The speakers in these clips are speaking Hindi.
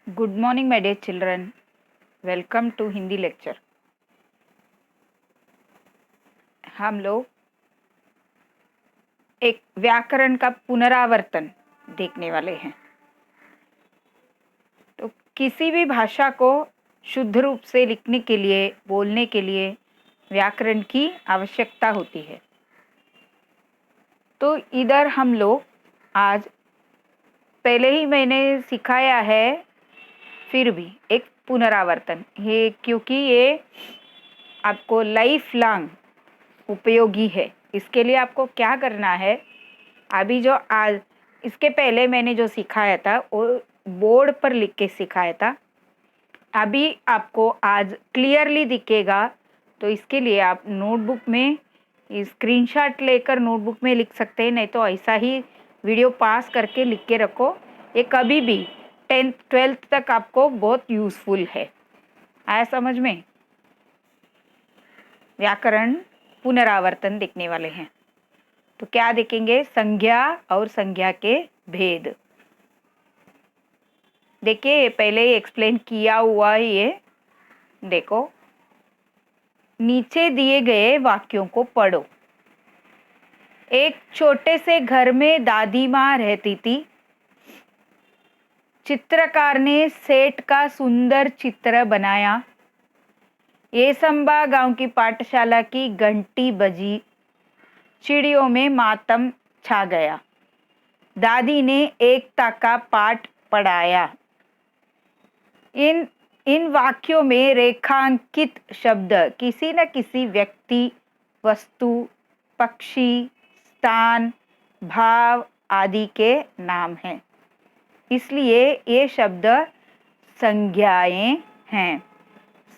Good morning my dear children, welcome to Hindi lecture. हम लोग एक व्याकरण का पुनरावर्तन देखने वाले हैं। तो किसी भी भाषा को शुद्ध रूप से लिखने के लिए, बोलने के लिए व्याकरण की आवश्यकता होती है। तो इधर हम लोग आज पहले ही मैंने सिखाया है, फिर भी एक पुनरावर्तन ये, क्योंकि ये आपको लाइफ लॉन्ग उपयोगी है। इसके लिए आपको क्या करना है, अभी जो आज इसके पहले मैंने जो सिखाया था वो बोर्ड पर लिख के सिखाया था, अभी आपको आज क्लियरली दिखेगा। तो इसके लिए आप नोटबुक में स्क्रीनशॉट लेकर नोटबुक में लिख सकते हैं, नहीं तो ऐसा ही वीडियो पास करके लिख के रखो। ये कभी भी 10th 12th तक आपको बहुत यूज़फुल है। आया समझ में? व्याकरण पुनरावर्तन देखने वाले हैं। तो क्या देखेंगे? संज्ञा और संज्ञा के भेद। देखिए, पहले ही एक्सप्लेन किया हुआ है ये। देखो, नीचे दिए गए वाक्यों को पढ़ो। एक छोटे से घर में दादी माँ रहती थी। चित्रकार ने सेठ का सुंदर चित्र बनाया। येसंबा गांव की पाठशाला की घंटी बजी। चिड़ियों में मातम छा गया। दादी ने एकता का पाठ पढ़ाया। इन वाक्यों में रेखांकित शब्द किसी न किसी व्यक्ति, वस्तु, पक्षी, स्थान, भाव आदि के नाम हैं। इसलिए ये शब्द संज्ञाएं हैं।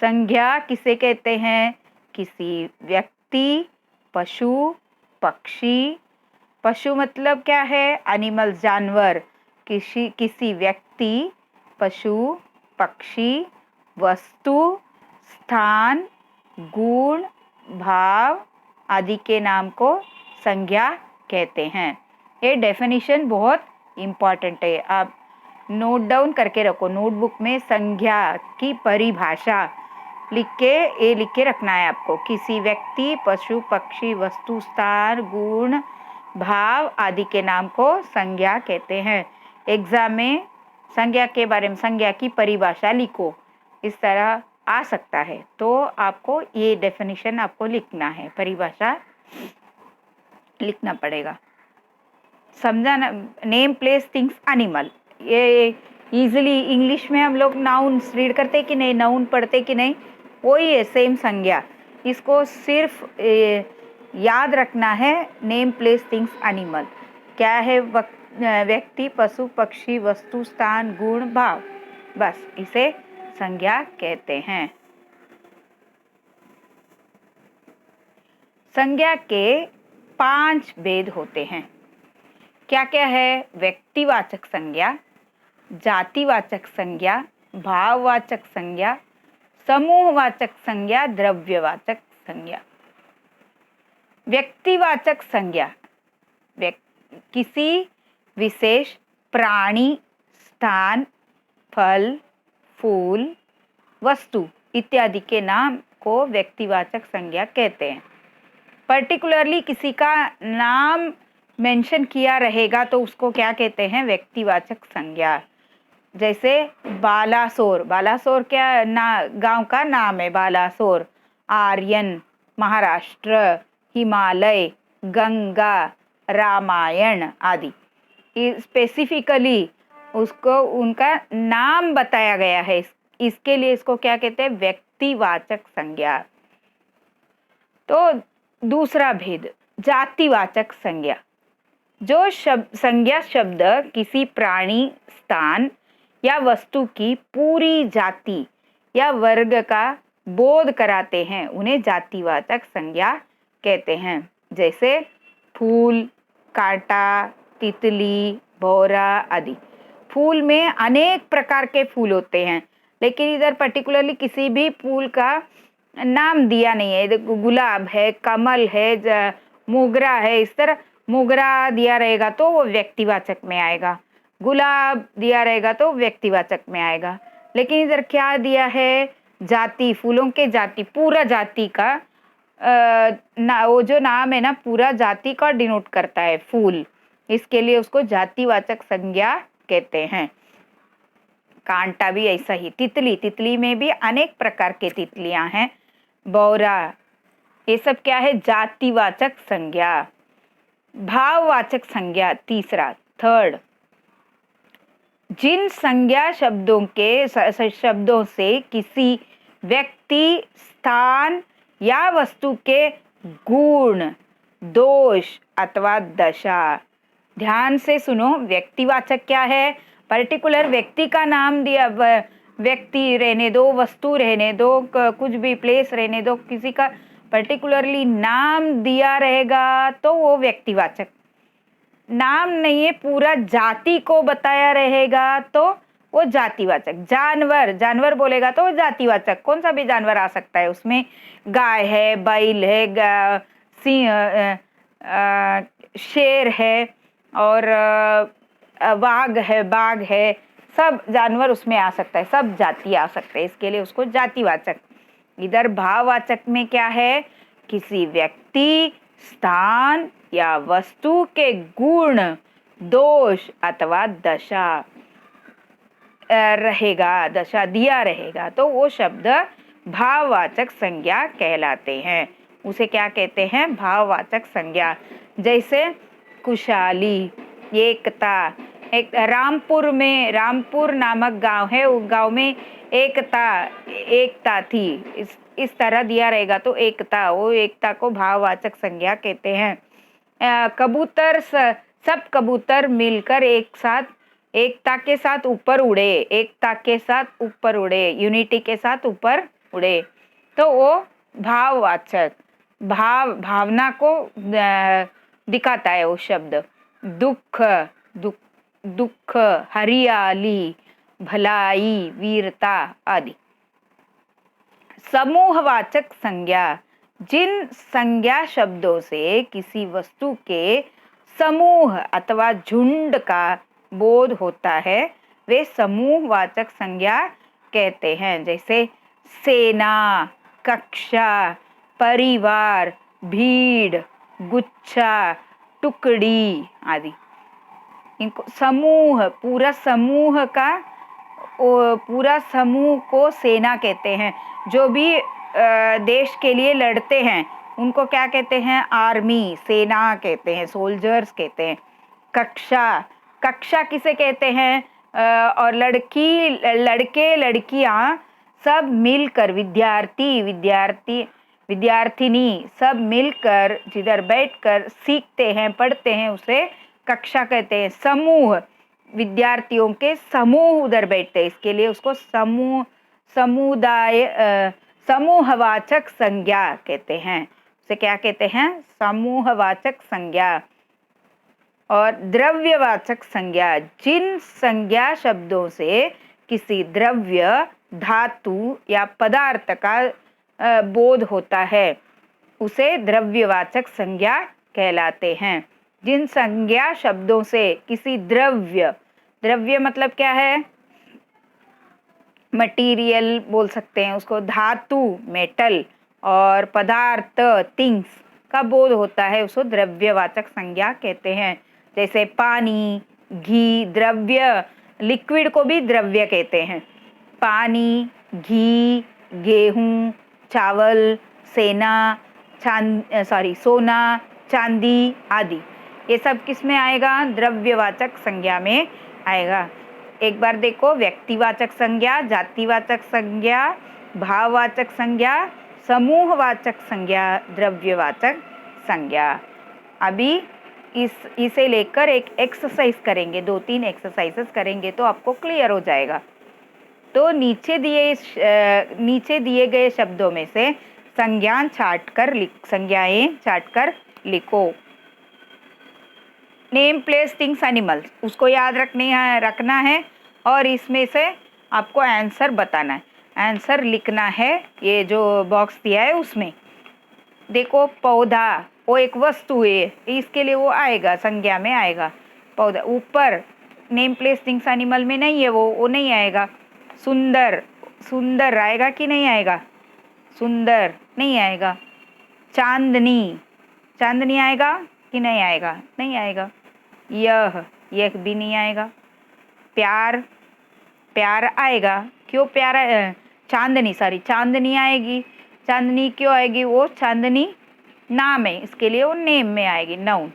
संज्ञा किसे कहते हैं? किसी व्यक्ति, पशु, पक्षी। पशु मतलब क्या है? एनिमल, जानवर। किसी व्यक्ति, पशु, पक्षी, वस्तु, स्थान, गुण, भाव आदि के नाम को संज्ञा कहते हैं। ये डेफिनेशन बहुत इम्पॉर्टेंट है, आप नोट डाउन करके रखो नोटबुक में। संज्ञा की परिभाषा लिख के रखना है आपको। किसी व्यक्ति, पशु, पक्षी, वस्तु, स्थान, गुण, भाव आदि के नाम को संज्ञा कहते हैं। एग्जाम में संज्ञा के बारे में, संज्ञा की परिभाषा लिखो, इस तरह आ सकता है। तो आपको ये डेफिनेशन आपको लिखना है, परिभाषा लिखना पड़ेगा। समझा ना? Name, place, things, animal. ये इजीली इंग्लिश में हम लोग नाउन्स रीड करते कि नहीं, नाउन पढ़ते कि नहीं, वही है सेम संज्ञा। इसको सिर्फ याद रखना है। नेम, प्लेस, थिंग्स, एनिमल क्या है? व्यक्ति, पशु, पक्षी, वस्तु, स्थान, गुण, भाव, बस इसे संज्ञा कहते हैं। संज्ञा के 5 भेद होते हैं। क्या क्या है? व्यक्तिवाचक संज्ञा, जातिवाचक संज्ञा, भाववाचक संज्ञा, समूहवाचक संज्ञा, द्रव्यवाचक संज्ञा। व्यक्तिवाचक संज्ञा किसी विशेष प्राणी, स्थान, फल, फूल, वस्तु इत्यादि के नाम को व्यक्तिवाचक संज्ञा कहते हैं। पर्टिकुलरली किसी का नाम मेंशन किया रहेगा तो उसको क्या कहते हैं? व्यक्तिवाचक संज्ञा। जैसे बालासोर, बालासोर क्या गांव का नाम है? बालासोर, आर्यन, महाराष्ट्र, हिमालय, गंगा, रामायण आदि। स्पेसिफिकली उसको उनका नाम बताया गया है, इसके लिए इसको क्या कहते हैं? व्यक्तिवाचक संज्ञा। तो दूसरा भेद, जातिवाचक संज्ञा। जो संज्ञा शब्द किसी प्राणी, स्थान या वस्तु की पूरी जाति या वर्ग का बोध कराते हैं, उन्हें जातिवाचक संज्ञा कहते हैं। जैसे फूल, कांटा, तितली, भौरा आदि। फूल में अनेक प्रकार के फूल होते हैं, लेकिन इधर पर्टिकुलरली किसी भी फूल का नाम दिया नहीं है। गुलाब है, कमल है, मोगरा है, इस तरह मोगरा दिया रहेगा तो वो व्यक्तिवाचक में आएगा। गुलाब दिया रहेगा तो व्यक्तिवाचक में आएगा। लेकिन इधर क्या दिया है, जाति, फूलों के जाति, पूरा जाति का वो जो नाम है ना पूरा जाति का डिनोट करता है फूल, इसके लिए उसको जातिवाचक संज्ञा कहते हैं। कांटा भी ऐसा ही। तितली, तितली में भी अनेक प्रकार के तितलियां हैं। बौरा, ये सब क्या है, जातिवाचक संज्ञा। भाववाचक संज्ञा तीसरा, थर्ड, जिन संज्ञा शब्दों से किसी व्यक्ति, स्थान या वस्तु के गुण, दोष अथवा दशा। ध्यान से सुनो, व्यक्तिवाचक क्या है, पर्टिकुलर व्यक्ति का नाम दिया, व्यक्ति रहने दो, वस्तु रहने दो, कुछ भी प्लेस रहने दो, किसी का पर्टिकुलरली नाम दिया रहेगा तो वो व्यक्तिवाचक। नाम नहीं है, पूरा जाति को बताया रहेगा तो वो जातिवाचक। जानवर, जानवर बोलेगा तो वो जातिवाचक, कौन सा भी जानवर आ सकता है उसमें, गाय है, बैल है, सिंह, शेर है और वाघ है, बाघ है, सब जानवर उसमें आ सकता है, सब जाति आ सकते हैं, इसके लिए उसको जातिवाचक। इधर भाववाचक में क्या है, किसी व्यक्ति, स्थान या वस्तु के गुण, दोष अथवा दशा रहेगा, दशा दिया रहेगा तो वो शब्द भाववाचक संज्ञा कहलाते हैं। उसे क्या कहते हैं, भाववाचक संज्ञा। जैसे कुशाली, एकता। एक रामपुर नामक गांव है, उस गांव में एकता थी, इस तरह दिया रहेगा तो एकता, वो एकता को भाववाचक संज्ञा कहते हैं। कबूतर, सब कबूतर मिलकर एक साथ, एकता के साथ ऊपर उड़े, एकता के साथ ऊपर उड़े, यूनिटी के साथ ऊपर उड़े, तो वो भाववाचक, भावना को दिखाता है वो शब्द। दुख, हरियाली, भलाई, वीरता आदि। समूहवाचक संज्ञा, जिन संज्ञा शब्दों से किसी वस्तु के समूह अथवा झुंड का बोध होता है वे समूहवाचक संज्ञा कहते हैं। जैसे सेना, कक्षा, परिवार, भीड़, गुच्छा, टुकड़ी आदि। इनको समूह, पूरा समूह को सेना कहते हैं। जो भी देश के लिए लड़ते हैं उनको क्या कहते हैं, आर्मी, सेना कहते हैं, सोल्जर्स कहते हैं। कक्षा किसे कहते हैं, और लड़के लड़कियां सब मिलकर, विद्यार्थिनी सब मिलकर जिधर बैठकर सीखते हैं, पढ़ते हैं, उसे कक्षा कहते हैं। समूह, विद्यार्थियों के समूह उधर बैठते हैं, इसके लिए उसको समूहवाचक संज्ञा कहते हैं। उसे क्या कहते हैं, समूहवाचक संज्ञा। और द्रव्यवाचक संज्ञा, जिन संज्ञा शब्दों से किसी द्रव्य, धातु या पदार्थ का बोध होता है उसे द्रव्यवाचक संज्ञा कहलाते हैं। जिन संज्ञा शब्दों से किसी द्रव्य मतलब क्या है, मटीरियल बोल सकते हैं उसको, धातु, मेटल, और पदार्थ, थिंग्स का बोध होता है, उसको द्रव्यवाचक संज्ञा कहते हैं। जैसे पानी, घी, द्रव्य, लिक्विड को भी द्रव्य कहते हैं। पानी, घी, गेहूं, चावल, सोना, चांदी आदि, ये सब किस में आएगा, द्रव्यवाचक संज्ञा में आएगा। एक बार देखो, व्यक्तिवाचक संज्ञा, जातिवाचक संज्ञा, भाववाचक संज्ञा, समूहवाचक संज्ञा, द्रव्यवाचक संज्ञा। अभी इसे लेकर एक एक्सरसाइज करेंगे, 2-3 एक्सरसाइजेस करेंगे तो आपको क्लियर हो जाएगा। तो नीचे दिए गए शब्दों में से संज्ञाएं छांट कर लिखो। नेम, प्लेस, थिंग्स, एनिमल्स, उसको याद रखना है और इसमें से आपको आंसर बताना है, आंसर लिखना है। ये जो बॉक्स दिया है उसमें देखो, पौधा वो एक वस्तु है, इसके लिए वो आएगा, संज्ञा में आएगा पौधा। ऊपर नेम प्लेस थिंग्स एनिमल में नहीं है, वो नहीं आएगा। सुंदर, सुंदर आएगा कि नहीं आएगा? सुंदर नहीं आएगा। चांदनी, चांदनी आएगा कि नहीं आएगा? नहीं आएगा। यह भी नहीं आएगा। प्यार, प्यार आएगा। क्यों प्यार? चांदनी, सॉरी, चांदनी आएगी। चांदनी क्यों आएगी? वो चांदनी नाम है, इसके लिए वो नेम में आएगी, नाउन।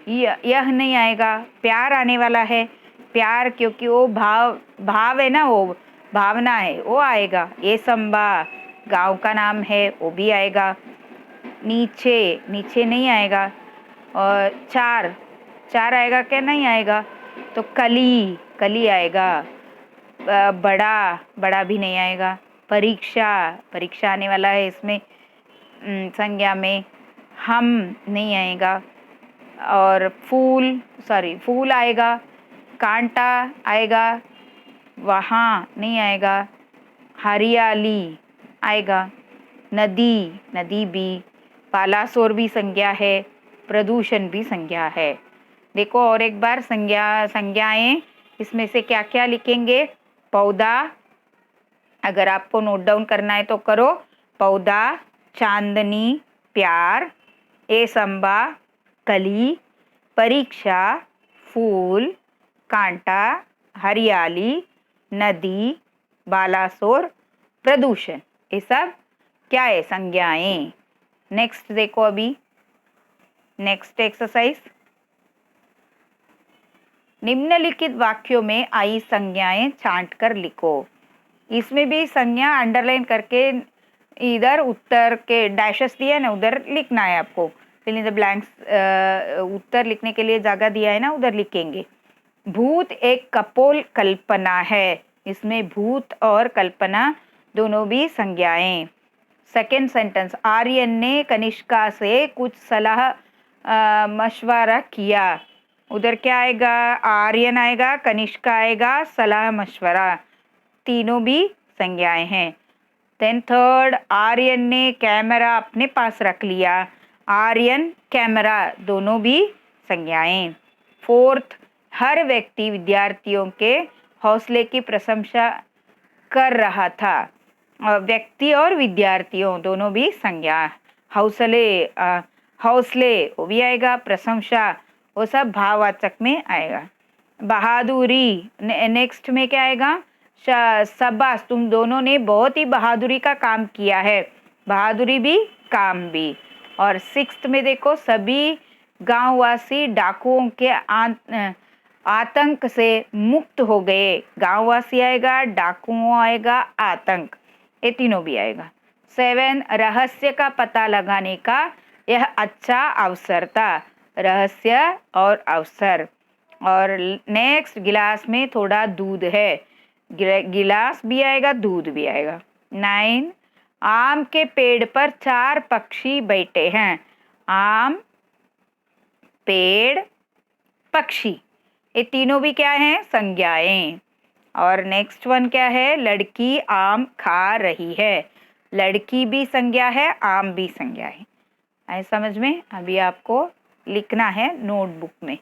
यह नहीं आएगा। प्यार आने वाला है। प्यार क्योंकि वो भाव है ना, वो भावना है, वो आएगा। ये संबा गांव का नाम है, वो भी आएगा। नीचे, नीचे नहीं आएगा। और चार आएगा क्या? नहीं आएगा। तो कली, कली आएगा। बड़ा, बड़ा भी नहीं आएगा। परीक्षा, परीक्षा आने वाला है इसमें संज्ञा में। हम नहीं आएगा। और फूल, सॉरी, फूल आएगा। कांटा आएगा, वहाँ नहीं आएगा। हरियाली आएगा। नदी, नदी भी। बालासोर भी संज्ञा है। प्रदूषण भी संज्ञा है। देखो और एक बार संज्ञाएं इसमें से क्या क्या लिखेंगे। पौधा, अगर आपको नोट डाउन करना है तो करो। पौधा, चांदनी, प्यार, एसंबा, कली, परीक्षा, फूल, कांटा, हरियाली, नदी, बालासोर, प्रदूषण, ये सब क्या है? संज्ञाएं। नेक्स्ट देखो, अभी नेक्स्ट एक्सरसाइज। निम्नलिखित वाक्यों में आई संज्ञाएं छांट कर लिखो। इसमें भी संज्ञा अंडरलाइन करके इधर उत्तर के डैशेस दिया है ना, उधर लिखना है आपको। फिल इन द ब्लैंक्स, उत्तर लिखने के लिए जगह दिया है ना, उधर लिखेंगे। भूत एक कपोल कल्पना है। इसमें भूत और कल्पना दोनों भी संज्ञाएं। सेकेंड सेंटेंस, आर्यन ने कनिष्का से कुछ सलाह मशवरा किया। उधर क्या आएगा? आर्यन आएगा, कनिष्का आएगा, सलाह मशवरा, तीनों भी संज्ञाएं हैं। देन थर्ड, आर्यन ने कैमरा अपने पास रख लिया। आर्यन, कैमरा, दोनों भी संज्ञाएं। फोर्थ, हर व्यक्ति विद्यार्थियों के हौसले की प्रशंसा कर रहा था। व्यक्ति और विद्यार्थियों दोनों भी संज्ञा। हौसले वो भी आएगा। प्रशंसा वो सब भाववाचक में आएगा। बहादुरी, नेक्स्ट में क्या आएगा? शाबाश, तुम दोनों ने बहुत ही बहादुरी का काम किया है। बहादुरी भी, काम भी। और सिक्स्थ में देखो, सभी गांववासी डाकुओं के आतंक से मुक्त हो गए। गांववासी आएगा, डाकुओं आएगा, आतंक, ये तीनों भी आएगा। 7, रहस्य का पता लगाने का यह अच्छा अवसर था। रहस्य और अवसर। और नेक्स्ट, गिलास में थोड़ा दूध है। गिलास भी आएगा, दूध भी आएगा। 9, आम के पेड़ पर 4 पक्षी बैठे हैं। आम, पेड़, पक्षी, ये तीनों भी क्या हैं? संज्ञाएं। और नेक्स्ट वन क्या है? लड़की आम खा रही है। लड़की भी संज्ञा है, आम भी संज्ञा है। आए समझ में? अभी आपको लिखना है नोटबुक में,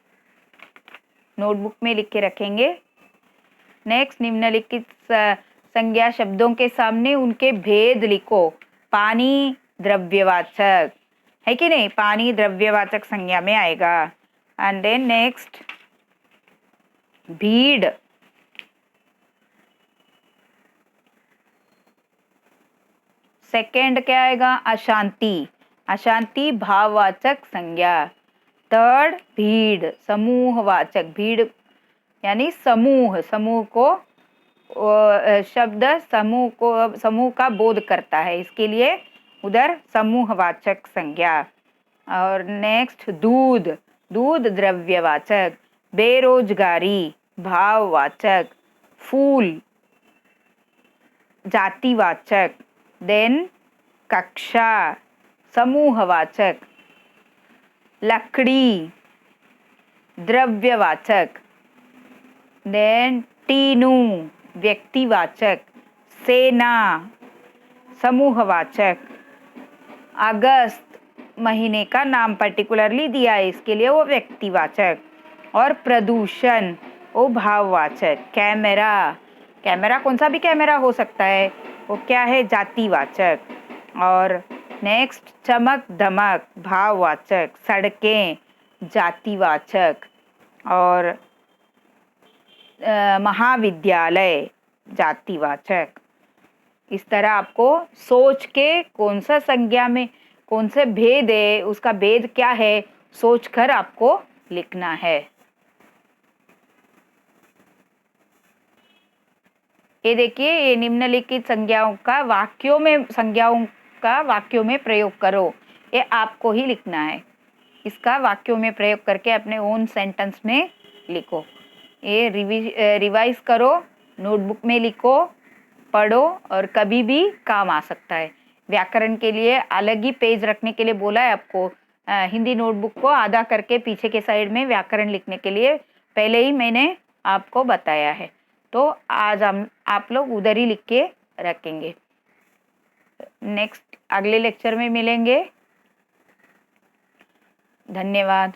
नोटबुक में लिख के रखेंगे। नेक्स्ट, निम्नलिखित संज्ञा शब्दों के सामने उनके भेद लिखो। पानी द्रव्यवाचक है कि नहीं? पानी द्रव्यवाचक संज्ञा में आएगा। एंड देन नेक्स्ट, भीड़, सेकेंड क्या आएगा? अशांति, अशांति भाववाचक संज्ञा। थर्ड, भीड़, समूहवाचक, भीड़ यानी समूह, समूह को शब्द समूह का बोध करता है, इसके लिए उधर समूहवाचक संज्ञा। और नेक्स्ट, दूध, दूध द्रव्यवाचक। बेरोजगारी भाववाचक। फूल जातिवाचक। देन कक्षा समूहवाचक। लकड़ी द्रव्यवाचक। देन टीनू व्यक्तिवाचक। सेना समूहवाचक। अगस्त महीने का नाम पर्टिकुलरली दिया है, इसके लिए वो व्यक्तिवाचक। और प्रदूषण वो भाववाचक। कैमरा, कैमरा कौन सा भी कैमरा हो सकता है, वो क्या है, जातिवाचक। और नेक्स्ट चमक धमक, भाववाचक। सड़कें, जातिवाचक। और महाविद्यालय, जातिवाचक। इस तरह आपको सोच के कौन सा संज्ञा में कौन से भेद है, उसका भेद क्या है, सोचकर आपको लिखना है। ये देखिए, ये निम्नलिखित संज्ञाओं का वाक्यों में प्रयोग करो। ये आपको ही लिखना है। इसका वाक्यों में प्रयोग करके अपने ओन सेंटेंस में लिखो। ये रिवाइज करो, नोटबुक में लिखो, पढ़ो और कभी भी काम आ सकता है। व्याकरण के लिए अलग ही पेज रखने के लिए बोला है आपको। हिंदी नोटबुक को आधा करके पीछे के साइड में व्याकरण लिखने के लिए पहले ही मैंने आपको बताया है। तो आज आप लोग उधर ही लिख के रखेंगे। नेक्स्ट अगले लेक्चर में मिलेंगे। धन्यवाद।